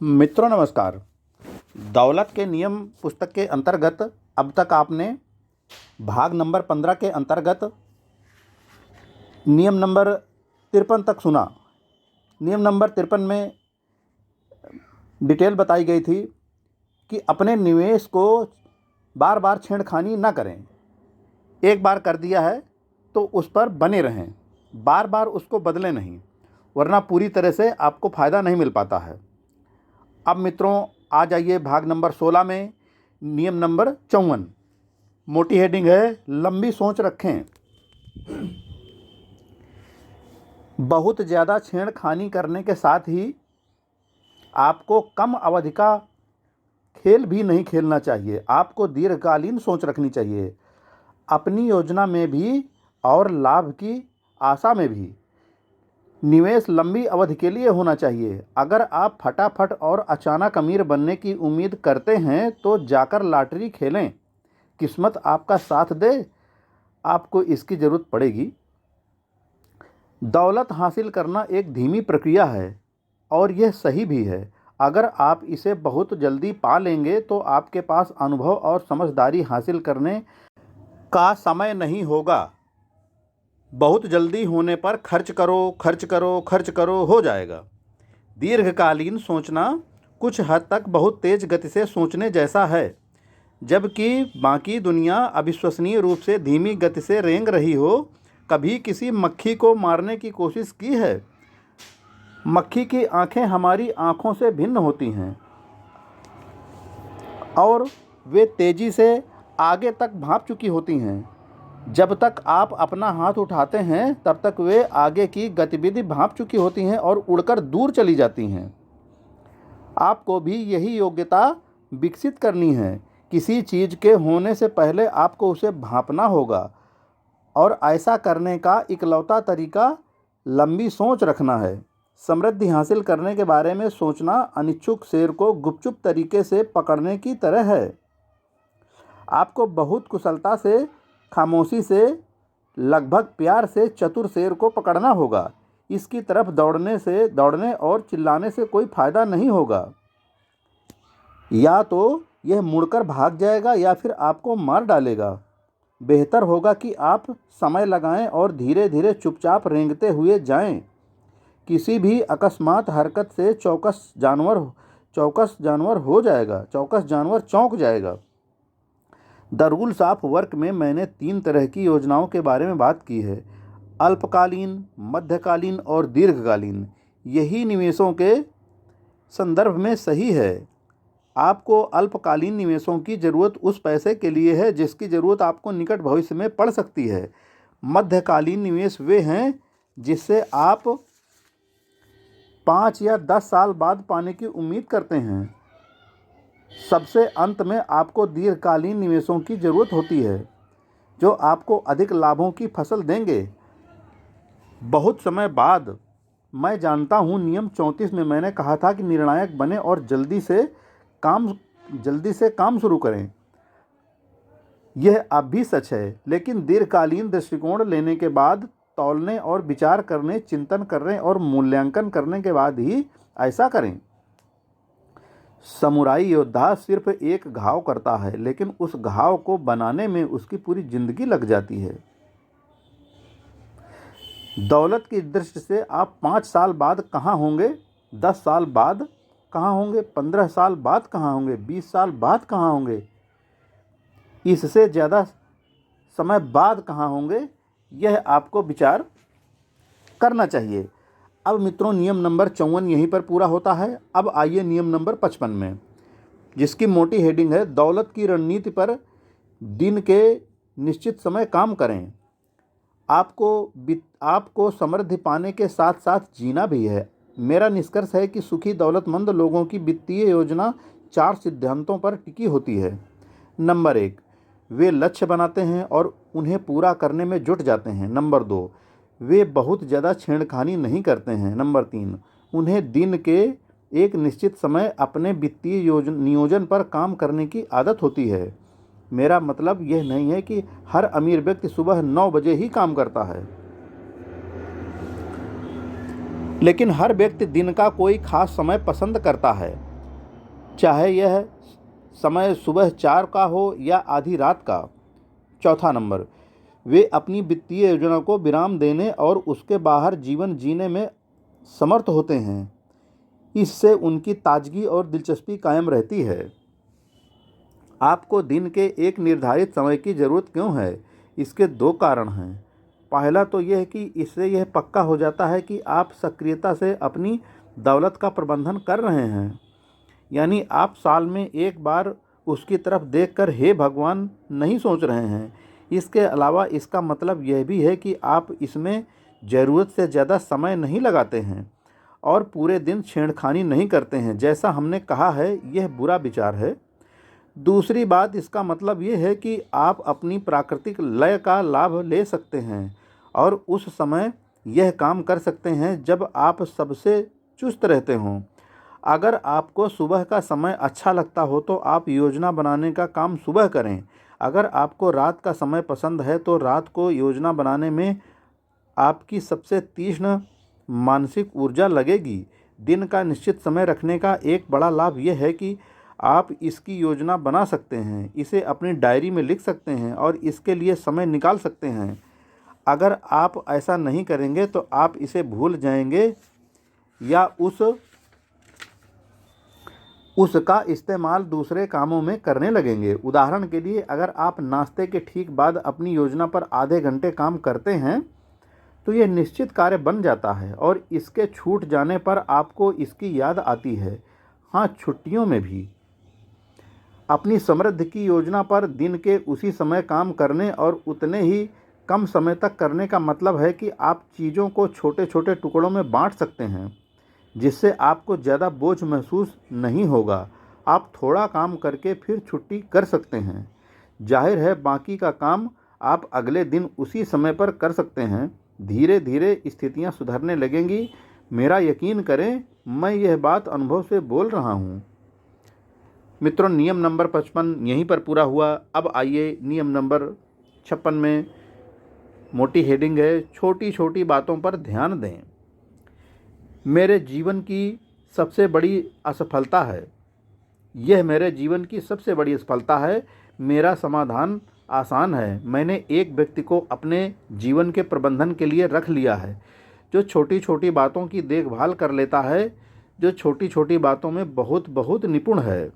मित्रों नमस्कार। दौलत के नियम पुस्तक के अंतर्गत अब तक आपने भाग नंबर 15 के अंतर्गत नियम नंबर 53 तक सुना। नियम नंबर 53 में डिटेल बताई गई थी कि अपने निवेश को बार बार छेड़खानी ना करें। एक बार कर दिया है तो उस पर बने रहें, बार बार उसको बदलें नहीं, वरना पूरी तरह से आपको फ़ायदा नहीं मिल पाता है। अब मित्रों आ जाइए भाग नंबर 16 में। नियम नंबर 54, मोटी हेडिंग है लंबी सोच रखें। बहुत ज़्यादा छेड़खानी करने के साथ ही आपको कम अवधि का खेल भी नहीं खेलना चाहिए। आपको दीर्घकालीन सोच रखनी चाहिए, अपनी योजना में भी और लाभ की आशा में भी। निवेश लंबी अवधि के लिए होना चाहिए। अगर आप फटाफट और अचानक अमीर बनने की उम्मीद करते हैं तो जाकर लॉटरी खेलें, किस्मत आपका साथ दे, आपको इसकी ज़रूरत पड़ेगी। दौलत हासिल करना एक धीमी प्रक्रिया है और यह सही भी है। अगर आप इसे बहुत जल्दी पा लेंगे तो आपके पास अनुभव और समझदारी हासिल करने का समय नहीं होगा। बहुत जल्दी होने पर खर्च करो खर्च करो खर्च करो हो जाएगा। दीर्घकालीन सोचना कुछ हद तक बहुत तेज़ गति से सोचने जैसा है, जबकि बाकी दुनिया अविश्वसनीय रूप से धीमी गति से रेंग रही हो। कभी किसी मक्खी को मारने की कोशिश की है? मक्खी की आंखें हमारी आंखों से भिन्न होती हैं और वे तेज़ी से आगे तक भाग चुकी होती हैं। जब तक आप अपना हाथ उठाते हैं तब तक वे आगे की गतिविधि भांप चुकी होती हैं और उड़कर दूर चली जाती हैं। आपको भी यही योग्यता विकसित करनी है। किसी चीज़ के होने से पहले आपको उसे भांपना होगा और ऐसा करने का इकलौता तरीका लंबी सोच रखना है। समृद्धि हासिल करने के बारे में सोचना अनिच्छुक शेर को गुपचुप तरीके से पकड़ने की तरह है। आपको बहुत कुशलता से, खामोशी से, लगभग प्यार से चतुर शेर को पकड़ना होगा। इसकी तरफ दौड़ने और चिल्लाने से कोई फ़ायदा नहीं होगा। या तो यह मुड़कर भाग जाएगा या फिर आपको मार डालेगा। बेहतर होगा कि आप समय लगाएं और धीरे धीरे चुपचाप रेंगते हुए जाएं। किसी भी अकस्मात हरकत से चौकस जानवर चौंक जाएगा। द रूल्स ऑफ वर्क में मैंने 3 तरह की योजनाओं के बारे में बात की है: अल्पकालीन, मध्यकालीन और दीर्घकालीन। यही निवेशों के संदर्भ में सही है। आपको अल्पकालीन निवेशों की ज़रूरत उस पैसे के लिए है जिसकी ज़रूरत आपको निकट भविष्य में पड़ सकती है। मध्यकालीन निवेश वे हैं जिससे आप 5 या 10 साल बाद पाने की उम्मीद करते हैं। सबसे अंत में आपको दीर्घकालीन निवेशों की ज़रूरत होती है जो आपको अधिक लाभों की फसल देंगे बहुत समय बाद। मैं जानता हूँ नियम 34 में मैंने कहा था कि निर्णायक बने और जल्दी से काम शुरू करें। यह अब भी सच है, लेकिन दीर्घकालीन दृष्टिकोण लेने के बाद, तौलने और विचार करने, चिंतन करने और मूल्यांकन करने के बाद ही ऐसा करें। समुराई योद्धा सिर्फ एक घाव करता है, लेकिन उस घाव को बनाने में उसकी पूरी जिंदगी लग जाती है। दौलत की दृष्टि से आप 5 साल बाद कहाँ होंगे, 10 साल बाद कहाँ होंगे, 15 साल बाद कहाँ होंगे, 20 साल बाद कहाँ होंगे, इससे ज़्यादा समय बाद कहाँ होंगे, यह आपको विचार करना चाहिए। अब मित्रों नियम नंबर 54 यहीं पर पूरा होता है। अब आइए नियम नंबर 55 में, जिसकी मोटी हेडिंग है दौलत की रणनीति पर दिन के निश्चित समय काम करें। आपको समृद्धि पाने के साथ साथ जीना भी है। मेरा निष्कर्ष है कि सुखी दौलतमंद लोगों की वित्तीय योजना 4 सिद्धांतों पर टिकी होती है। नंबर 1, वे लक्ष्य बनाते हैं और उन्हें पूरा करने में जुट जाते हैं। नंबर 2, वे बहुत ज़्यादा छेड़खानी नहीं करते हैं। नंबर 3, उन्हें दिन के एक निश्चित समय अपने वित्तीय नियोजन पर काम करने की आदत होती है। मेरा मतलब यह नहीं है कि हर अमीर व्यक्ति सुबह 9 बजे ही काम करता है। लेकिन हर व्यक्ति दिन का कोई खास समय पसंद करता है, चाहे यह समय सुबह 4 का हो या आधी रात का। चौथा नंबर, वे अपनी वित्तीय योजना को विराम देने और उसके बाहर जीवन जीने में समर्थ होते हैं। इससे उनकी ताजगी और दिलचस्पी कायम रहती है। आपको दिन के एक निर्धारित समय की ज़रूरत क्यों है? इसके 2 कारण हैं। पहला तो यह कि इससे यह पक्का हो जाता है कि आप सक्रियता से अपनी दौलत का प्रबंधन कर रहे हैं, यानी आप साल में एक बार उसकी तरफ देखकर हे भगवान नहीं सोच रहे हैं। इसके अलावा इसका मतलब यह भी है कि आप इसमें ज़रूरत से ज़्यादा समय नहीं लगाते हैं और पूरे दिन छेड़खानी नहीं करते हैं। जैसा हमने कहा है, यह बुरा विचार है। दूसरी बात, इसका मतलब ये है कि आप अपनी प्राकृतिक लय का लाभ ले सकते हैं और उस समय यह काम कर सकते हैं जब आप सबसे चुस्त रहते हों। अगर आपको सुबह का समय अच्छा लगता हो तो आप योजना बनाने का काम सुबह करें। अगर आपको रात का समय पसंद है तो रात को योजना बनाने में आपकी सबसे तीक्ष्ण मानसिक ऊर्जा लगेगी। दिन का निश्चित समय रखने का एक बड़ा लाभ यह है कि आप इसकी योजना बना सकते हैं, इसे अपनी डायरी में लिख सकते हैं और इसके लिए समय निकाल सकते हैं। अगर आप ऐसा नहीं करेंगे तो आप इसे भूल जाएंगे या उसका इस्तेमाल दूसरे कामों में करने लगेंगे। उदाहरण के लिए, अगर आप नाश्ते के ठीक बाद अपनी योजना पर आधे घंटे काम करते हैं तो यह निश्चित कार्य बन जाता है और इसके छूट जाने पर आपको इसकी याद आती है। हाँ, छुट्टियों में भी अपनी समृद्धि की योजना पर दिन के उसी समय काम करने और उतने ही कम समय तक करने का मतलब है कि आप चीज़ों को छोटे छोटे टुकड़ों में बांट सकते हैं, जिससे आपको ज़्यादा बोझ महसूस नहीं होगा। आप थोड़ा काम करके फिर छुट्टी कर सकते हैं। जाहिर है, बाकी का काम आप अगले दिन उसी समय पर कर सकते हैं। धीरे धीरे स्थितियां सुधरने लगेंगी। मेरा यकीन करें, मैं यह बात अनुभव से बोल रहा हूँ। मित्रों, नियम नंबर 55 यहीं पर पूरा हुआ। अब आइए नियम नंबर 56 में। मोटी हेडिंग है, छोटी छोटी बातों पर ध्यान दें। मेरे जीवन की सबसे बड़ी असफलता है। यह मेरे जीवन की सबसे बड़ी असफलता है। मेरा समाधान आसान है। मैंने एक व्यक्ति को अपने जीवन के प्रबंधन के लिए रख लिया है, जो छोटी छोटी बातों की देखभाल कर लेता है, जो छोटी छोटी बातों में बहुत बहुत निपुण है।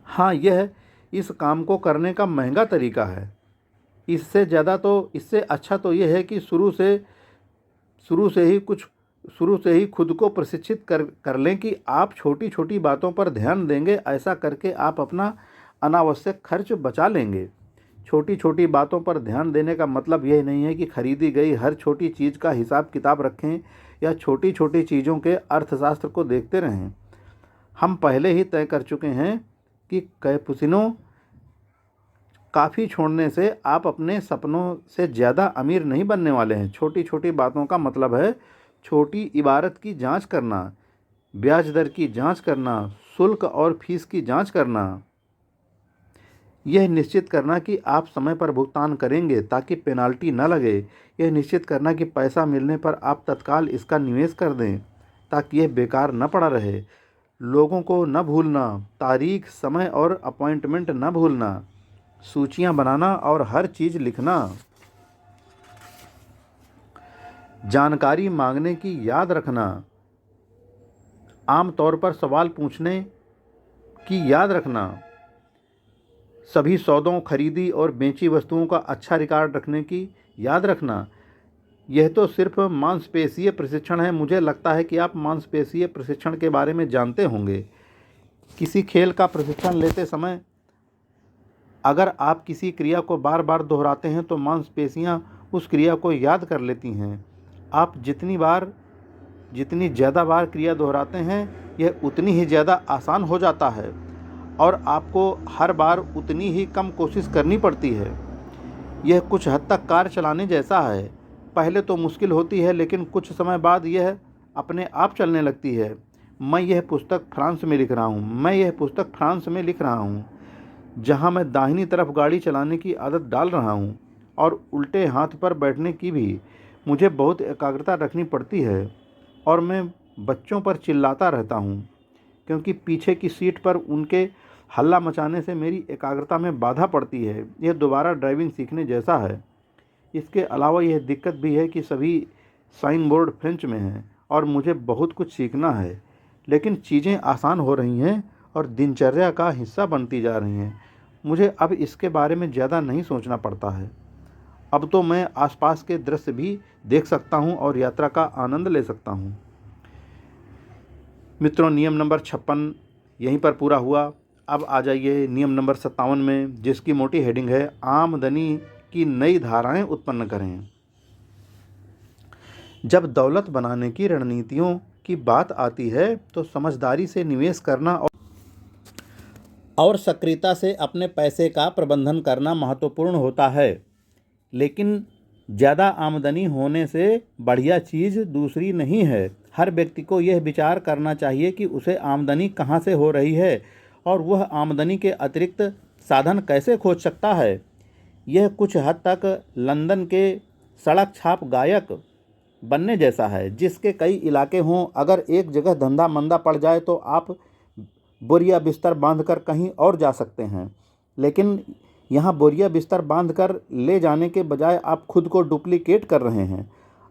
हाँ, यह इस काम को करने का महंगा तरीका है। इससे अच्छा तो यह है कि शुरू से ही खुद को प्रशिक्षित कर लें कि आप छोटी छोटी बातों पर ध्यान देंगे। ऐसा करके आप अपना अनावश्यक खर्च बचा लेंगे। छोटी छोटी बातों पर ध्यान देने का मतलब यह नहीं है कि खरीदी गई हर छोटी चीज़ का हिसाब किताब रखें या छोटी छोटी चीज़ों के अर्थशास्त्र को देखते रहें। हम पहले ही तय कर चुके हैं कि कैपुचिनो काफ़ी छोड़ने से आप अपने सपनों से ज़्यादा अमीर नहीं बनने वाले हैं। छोटी छोटी बातों का मतलब है छोटी इबारत की जांच करना, ब्याज दर की जांच करना, शुल्क और फीस की जांच करना, यह निश्चित करना कि आप समय पर भुगतान करेंगे ताकि पेनाल्टी न लगे, यह निश्चित करना कि पैसा मिलने पर आप तत्काल इसका निवेश कर दें ताकि यह बेकार न पड़ा रहे, लोगों को न भूलना, तारीख, समय और अपॉइंटमेंट न भूलना, सूचियां बनाना और हर चीज़ लिखना, जानकारी मांगने की याद रखना, आम तौर पर सवाल पूछने की याद रखना, सभी सौदों, खरीदी और बेची वस्तुओं का अच्छा रिकॉर्ड रखने की याद रखना। यह तो सिर्फ मांसपेशीय प्रशिक्षण है। मुझे लगता है कि आप मांसपेशीय प्रशिक्षण के बारे में जानते होंगे। किसी खेल का प्रशिक्षण लेते समय अगर आप किसी क्रिया को बार बार दोहराते हैं तो मांसपेशियां उस क्रिया को याद कर लेती हैं। आप जितनी ज़्यादा बार क्रिया दोहराते हैं, यह उतनी ही ज़्यादा आसान हो जाता है और आपको हर बार उतनी ही कम कोशिश करनी पड़ती है। यह कुछ हद तक कार चलाने जैसा है। पहले तो मुश्किल होती है, लेकिन कुछ समय बाद यह अपने आप चलने लगती है। मैं यह पुस्तक फ्रांस में लिख रहा हूँ, जहाँ मैं दाहिनी तरफ गाड़ी चलाने की आदत डाल रहा हूँ और उल्टे हाथ पर बैठने की भी। मुझे बहुत एकाग्रता रखनी पड़ती है और मैं बच्चों पर चिल्लाता रहता हूँ क्योंकि पीछे की सीट पर उनके हल्ला मचाने से मेरी एकाग्रता में बाधा पड़ती है। यह दोबारा ड्राइविंग सीखने जैसा है। इसके अलावा यह दिक्कत भी है कि सभी साइन बोर्ड फ्रेंच में हैं और मुझे बहुत कुछ सीखना है, लेकिन चीज़ें आसान हो रही हैं और दिनचर्या का हिस्सा बनती जा रही हैं। मुझे अब इसके बारे में ज़्यादा नहीं सोचना पड़ता है। अब तो मैं आसपास के दृश्य भी देख सकता हूँ और यात्रा का आनंद ले सकता हूँ। मित्रों, नियम नंबर 56 यहीं पर पूरा हुआ। अब आ जाइए नियम नंबर 57 में, जिसकी मोटी हेडिंग है आमदनी की नई धाराएं उत्पन्न करें। जब दौलत बनाने की रणनीतियों की बात आती है तो समझदारी से निवेश करना और सक्रियता से अपने पैसे का प्रबंधन करना महत्वपूर्ण होता है। लेकिन ज़्यादा आमदनी होने से बढ़िया चीज़ दूसरी नहीं है। हर व्यक्ति को यह विचार करना चाहिए कि उसे आमदनी कहाँ से हो रही है और वह आमदनी के अतिरिक्त साधन कैसे खोज सकता है। यह कुछ हद तक लंदन के सड़क छाप गायक बनने जैसा है, जिसके कई इलाके हों। अगर एक जगह धंधा मंदा पड़ जाए तो आप बोरिया बिस्तर बांधकर कहीं और जा सकते हैं, लेकिन यहाँ बोरिया बिस्तर बांधकर ले जाने के बजाय आप खुद को डुप्लीकेट कर रहे हैं।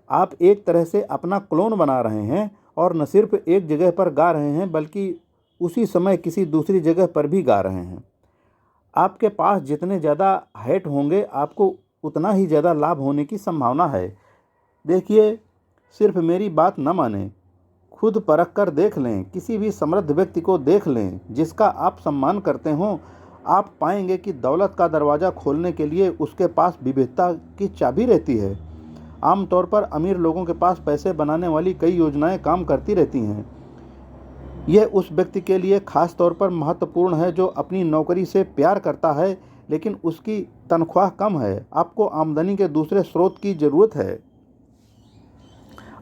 आप एक तरह से अपना क्लोन बना रहे हैं और न सिर्फ एक जगह पर गा रहे हैं बल्कि उसी समय किसी दूसरी जगह पर भी गा रहे हैं। आपके पास जितने ज़्यादा हैट होंगे आपको उतना ही ज़्यादा लाभ होने की संभावना है। देखिए, सिर्फ मेरी बात न मानें, खुद परख कर देख लें। किसी भी समृद्ध व्यक्ति को देख लें जिसका आप सम्मान करते हों। आप पाएंगे कि दौलत का दरवाज़ा खोलने के लिए उसके पास विविधता की चाबी रहती है। आमतौर पर अमीर लोगों के पास पैसे बनाने वाली कई योजनाएं काम करती रहती हैं। यह उस व्यक्ति के लिए खास तौर पर महत्वपूर्ण है जो अपनी नौकरी से प्यार करता है लेकिन उसकी तनख्वाह कम है। आपको आमदनी के दूसरे स्रोत की ज़रूरत है।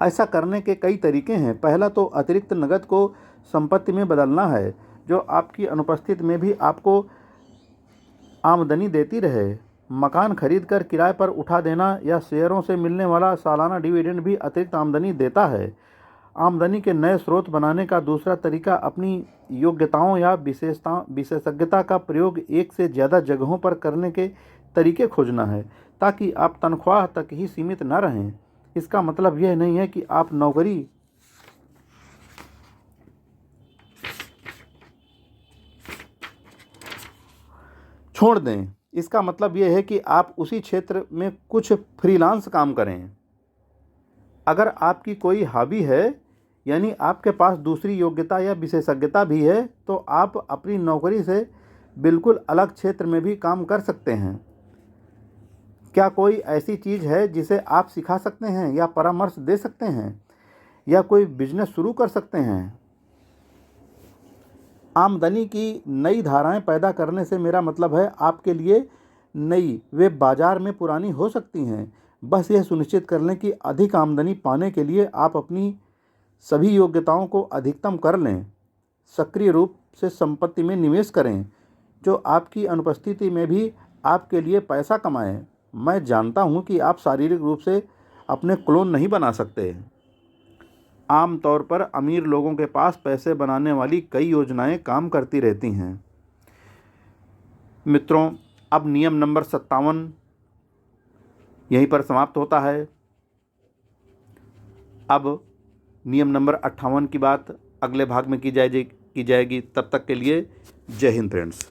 ऐसा करने के कई तरीके हैं। पहला तो अतिरिक्त नकद को संपत्ति में बदलना है, जो आपकी अनुपस्थिति में भी आपको आमदनी देती रहे। मकान खरीदकर किराए पर उठा देना या शेयरों से मिलने वाला सालाना डिविडेंड भी अतिरिक्त आमदनी देता है। आमदनी के नए स्रोत बनाने का दूसरा तरीका अपनी योग्यताओं या विशेषज्ञता का प्रयोग एक से ज़्यादा जगहों पर करने के तरीके खोजना है, ताकि आप तनख्वाह तक ही सीमित न रहें। इसका मतलब यह नहीं है कि आप नौकरी छोड़ दें। इसका मतलब यह है कि आप उसी क्षेत्र में कुछ फ्रीलांस काम करें। अगर आपकी कोई हॉबी है, यानी आपके पास दूसरी योग्यता या विशेषज्ञता भी है, तो आप अपनी नौकरी से बिल्कुल अलग क्षेत्र में भी काम कर सकते हैं। क्या कोई ऐसी चीज़ है जिसे आप सिखा सकते हैं या परामर्श दे सकते हैं या कोई बिजनेस शुरू कर सकते हैं? आमदनी की नई धाराएं पैदा करने से मेरा मतलब है आपके लिए नई, वे बाजार में पुरानी हो सकती हैं। बस यह सुनिश्चित कर लें कि अधिक आमदनी पाने के लिए आप अपनी सभी योग्यताओं को अधिकतम कर लें। सक्रिय रूप से संपत्ति में निवेश करें जो आपकी अनुपस्थिति में भी आपके लिए पैसा कमाए। मैं जानता हूं कि आप शारीरिक रूप से अपने क्लोन नहीं बना सकते। आमतौर पर अमीर लोगों के पास पैसे बनाने वाली कई योजनाएं काम करती रहती हैं। मित्रों, अब नियम नंबर 57 यहीं पर समाप्त होता है। अब नियम नंबर 58 की बात अगले भाग में की जाएगी। तब तक के लिए जय हिंद फ्रेंड्स।